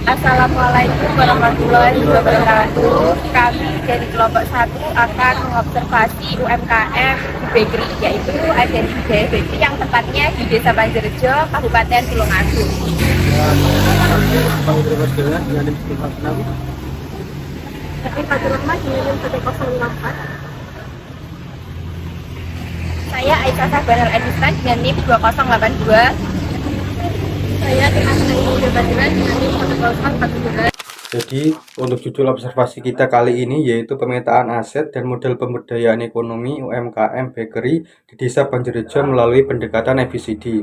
Assalamualaikum warahmatullahi wabarakatuh. Kami dari kelompok 1 akan mengobservasi UMKM di bakery, yaitu ada di Jaya Bakery yang tepatnya di Desa Panjerjo, Kabupaten Tulungagung. Saya Aisyah Sabar Edistan dengan NIM 2082. Saya Dimas Naimul Badran dengan NIM 1042. Jadi untuk judul observasi kita kali ini yaitu pemetaan aset dan model pemberdayaan ekonomi UMKM bakery di Desa Panjerjo melalui pendekatan ABCD.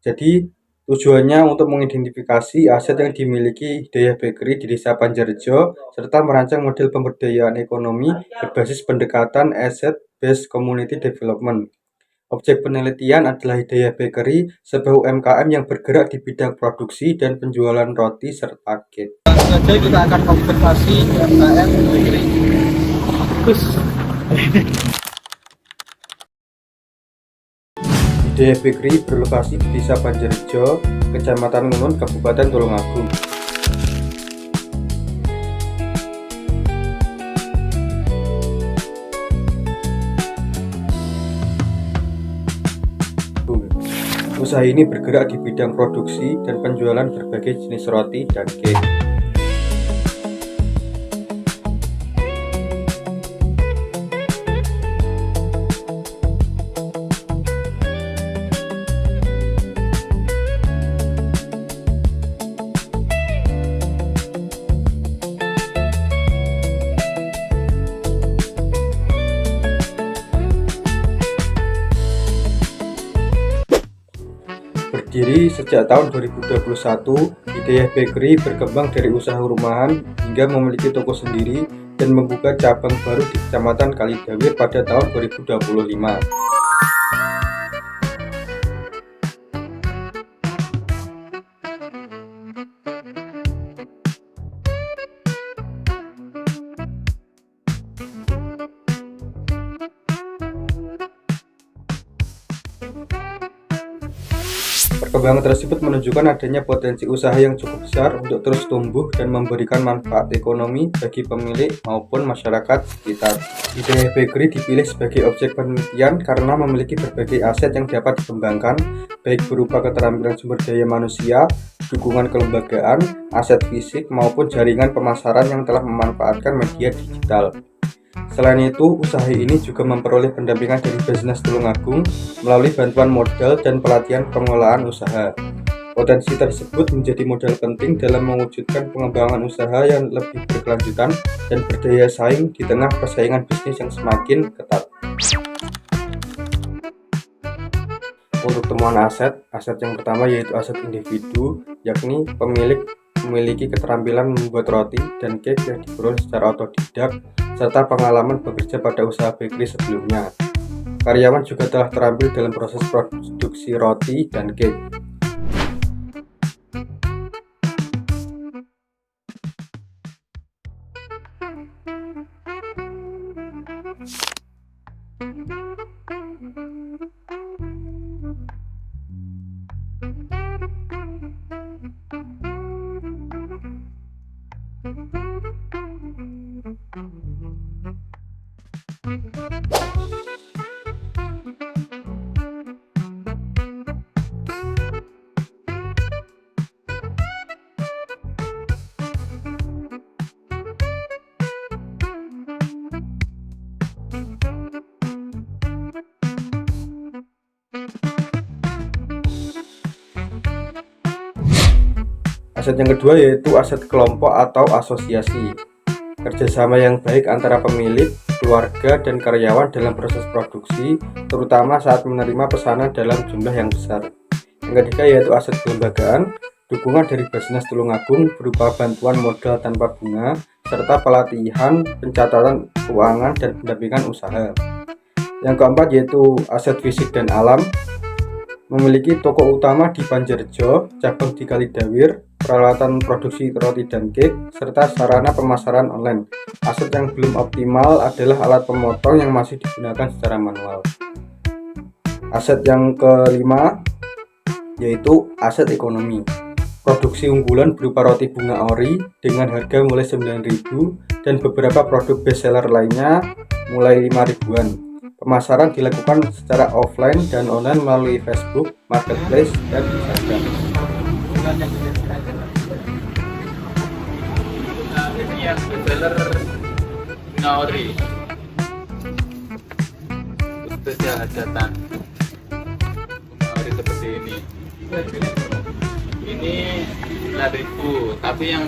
Jadi tujuannya untuk mengidentifikasi aset yang dimiliki Hidayah Bakery di Desa Panjerjo serta merancang model pemberdayaan ekonomi berbasis pendekatan Asset Based Community Development. Objek penelitian adalah Hidayah Bakery, sebuah UMKM yang bergerak di bidang produksi dan penjualan roti serta cake. Langsung saja kita akan observasi UMKM bakery. Hidayah Bakery berlokasi di Desa Panjerjo, Kecamatan Ngunun, Kabupaten Tulungagung. Usaha ini bergerak di bidang produksi dan penjualan berbagai jenis roti dan cake. Berdiri sejak tahun 2021, Hidayah Bakery berkembang dari usaha rumahan hingga memiliki toko sendiri dan membuka cabang baru di Kecamatan Kalidawir pada tahun 2025. Perkembangan tersebut menunjukkan adanya potensi usaha yang cukup besar untuk terus tumbuh dan memberikan manfaat ekonomi bagi pemilik maupun masyarakat sekitar. Hidayah Bakery dipilih sebagai objek penelitian karena memiliki berbagai aset yang dapat dikembangkan, baik berupa keterampilan sumber daya manusia, dukungan kelembagaan, aset fisik, maupun jaringan pemasaran yang telah memanfaatkan media digital. Selain itu, usaha ini juga memperoleh pendampingan dari Basnas Tulungagung melalui bantuan modal dan pelatihan pengelolaan usaha. Potensi tersebut menjadi modal penting dalam mewujudkan pengembangan usaha yang lebih berkelanjutan dan berdaya saing di tengah persaingan bisnis yang semakin ketat. Untuk temuan aset yang pertama yaitu aset individu, yakni pemilik memiliki keterampilan membuat roti dan cake yang diperoleh secara otodidak, serta pengalaman bekerja pada usaha bakery sebelumnya. Karyawan juga telah terampil dalam proses produksi roti dan cake. Aset yang kedua yaitu aset kelompok atau asosiasi. Kerjasama yang baik antara pemilik, keluarga, dan karyawan dalam proses produksi, terutama saat menerima pesanan dalam jumlah yang besar. Yang ketiga yaitu aset kelembagaan. Dukungan dari Basnas Tulungagung berupa bantuan modal tanpa bunga, serta pelatihan, pencatatan keuangan, dan pendampingan usaha. Yang keempat yaitu aset fisik dan alam. Memiliki toko utama di Panjerjo, cabang di Kalidawir, peralatan produksi roti dan cake, serta sarana pemasaran online. Aset yang belum optimal adalah alat pemotong yang masih digunakan secara manual. Aset yang kelima yaitu aset ekonomi. produksi unggulan berupa roti bunga ori dengan harga mulai 9.000 dan beberapa produk bestseller lainnya mulai 5.000-an. Pemasaran dilakukan secara offline dan online melalui Facebook, Marketplace, dan Instagram. Ini yang bestseller bunga ori. Spesial hajatan bunga ori seperti ini. Ini 9.000, tapi yang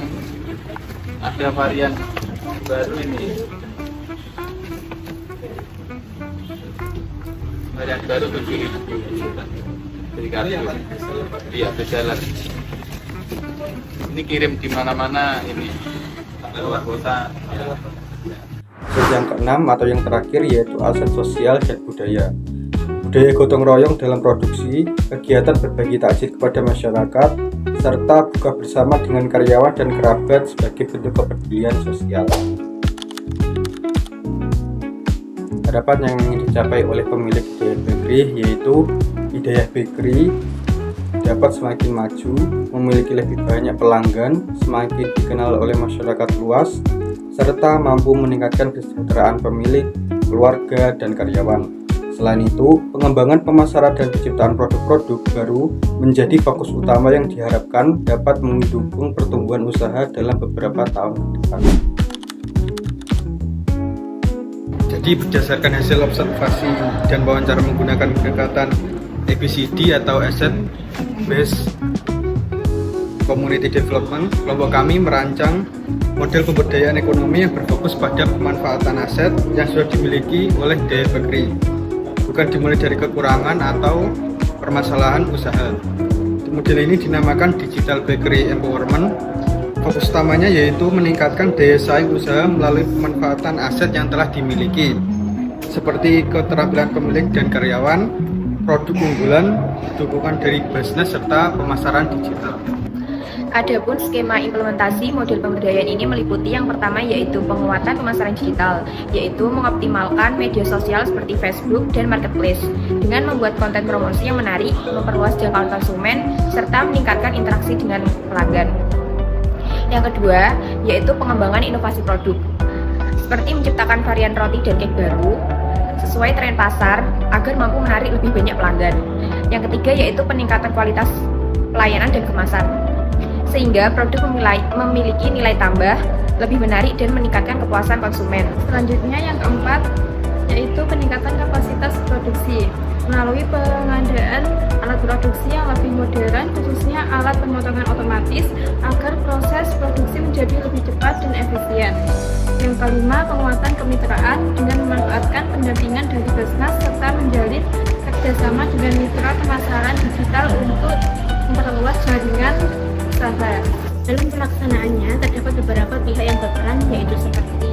ada varian baru ini. Varian baru 7.000. Jadi kartu. Iya, bestseller. Ini kirim di mana-mana ini. Luar kota. Ya. Aset yang keenam atau yang terakhir yaitu aset sosial dan budaya. Budaya gotong royong dalam produksi, kegiatan berbagi takjil kepada masyarakat, serta buka bersama dengan karyawan dan kerabat sebagai bentuk kepedulian sosial. Harapan yang ingin dicapai oleh pemilik Hidayah Bakery yaitu Hidayah Bakery dapat semakin maju, memiliki lebih banyak pelanggan, semakin dikenal oleh masyarakat luas, serta mampu meningkatkan kesejahteraan pemilik, keluarga, dan karyawan. Selain itu, pengembangan pemasaran dan penciptaan produk-produk baru menjadi fokus utama yang diharapkan dapat mendukung pertumbuhan usaha dalam beberapa tahun ke depan. Jadi berdasarkan hasil observasi dan wawancara menggunakan pendekatan ABCD atau Asset Based Community Development, kelompok kami merancang model pemberdayaan ekonomi yang berfokus pada pemanfaatan aset yang sudah dimiliki oleh Hidayah Bakery, bukan dimulai dari kekurangan atau permasalahan usaha. Model ini dinamakan Digital Bakery Empowerment. Fokus utamanya yaitu meningkatkan daya saing usaha melalui pemanfaatan aset yang telah dimiliki, seperti keterampilan pemilik dan karyawan, produk unggulan, dukungan dari bisnis, serta pemasaran digital. Adapun skema implementasi model pemberdayaan ini meliputi yang pertama yaitu penguatan pemasaran digital, yaitu mengoptimalkan media sosial seperti Facebook dan Marketplace dengan membuat konten promosi yang menarik, memperluas jangkauan konsumen, serta meningkatkan interaksi dengan pelanggan. Yang kedua yaitu pengembangan inovasi produk, seperti menciptakan varian roti dan cake baru sesuai tren pasar agar mampu menarik lebih banyak pelanggan. Yang ketiga yaitu peningkatan kualitas pelayanan dan kemasan, sehingga produk memiliki nilai tambah, lebih menarik dan meningkatkan kepuasan konsumen. Selanjutnya yang keempat yaitu peningkatan kapasitas produksi melalui pengadaan alat produksi yang lebih modern, khususnya alat pemotongan otomatis agar proses produksi menjadi lebih cepat dan efisien. Yang kelima, penguatan kemitraan dengan memanfaatkan pendampingan dari Basnas serta menjalin kerjasama dengan mitra pemasaran digital untuk memperluas jaringan usaha. Dalam pelaksanaannya terdapat beberapa pihak yang berperan, yaitu seperti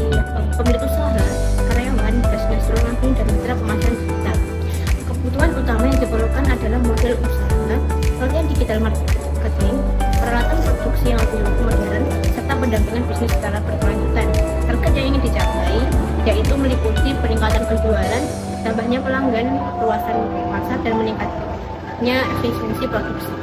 pemilik usaha, karyawan, Basnas langsung, dan mitra pemasaran digital. Kebutuhan utama yang diperlukan adalah model usaha, pelatihan digital marketing, peralatan produksi yang lebih modern, serta pendampingan bisnis secara berkelanjutan. Target yang ingin dicapai yaitu meliputi peningkatan penjualan, tambahnya pelanggan, luasan pasar, dan meningkatnya efisiensi produksi.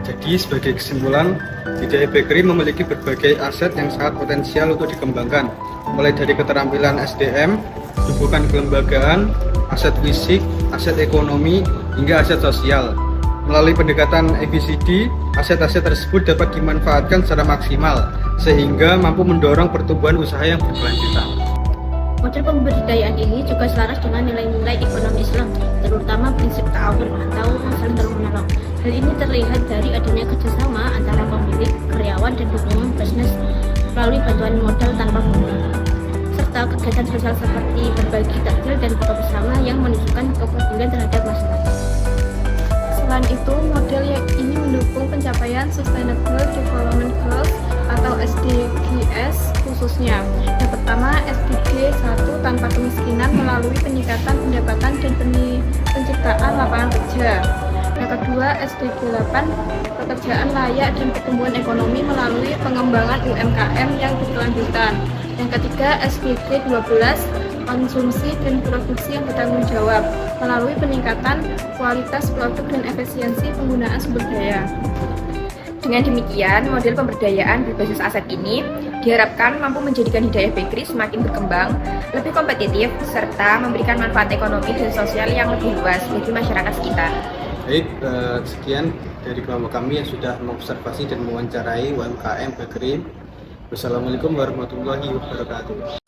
Jadi sebagai kesimpulan, Hidayah Bakery memiliki berbagai aset yang sangat potensial untuk dikembangkan, mulai dari keterampilan SDM, dukungan kelembagaan, aset fisik, aset ekonomi, hingga aset sosial. Melalui pendekatan ABCD, aset-aset tersebut dapat dimanfaatkan secara maksimal, sehingga mampu mendorong pertumbuhan usaha yang berkelanjutan. Model pemberdayaan ini juga selaras dengan nilai-nilai ekonomi Islam, terutama prinsip ta'awun atau saling tolong-menolong. Hal ini terlihat dari adanya kerjasama antara pemilik, karyawan, dan dukungan bisnis melalui bantuan modal tanpa bunga, serta kegiatan sosial seperti berbagi takjil dan buka bersama yang menunjukkan kepedulian terhadap masyarakat. Selain itu, model yang ini mendukung pencapaian Sustainable Development Goals atau SDGs khususnya. Yang pertama, SDG 1 tanpa kemiskinan melalui peningkatan pendapatan dan penciptaan lapangan kerja. Yang kedua, SDG 8 pekerjaan layak dan pertumbuhan ekonomi melalui pengembangan UMKM yang berkelanjutan. Yang ketiga, SDG 12 konsumsi dan produksi yang bertanggung jawab melalui peningkatan kualitas produk dan efisiensi penggunaan sumber daya. Dengan demikian, model pemberdayaan berbasis aset ini diharapkan mampu menjadikan Hidayah Bakery semakin berkembang, lebih kompetitif, serta memberikan manfaat ekonomi dan sosial yang lebih luas bagi masyarakat sekitar. Baik, sekian dari kelompok kami yang sudah mengobservasi dan mewawancarai UMKM Bakery. Wassalamualaikum warahmatullahi wabarakatuh.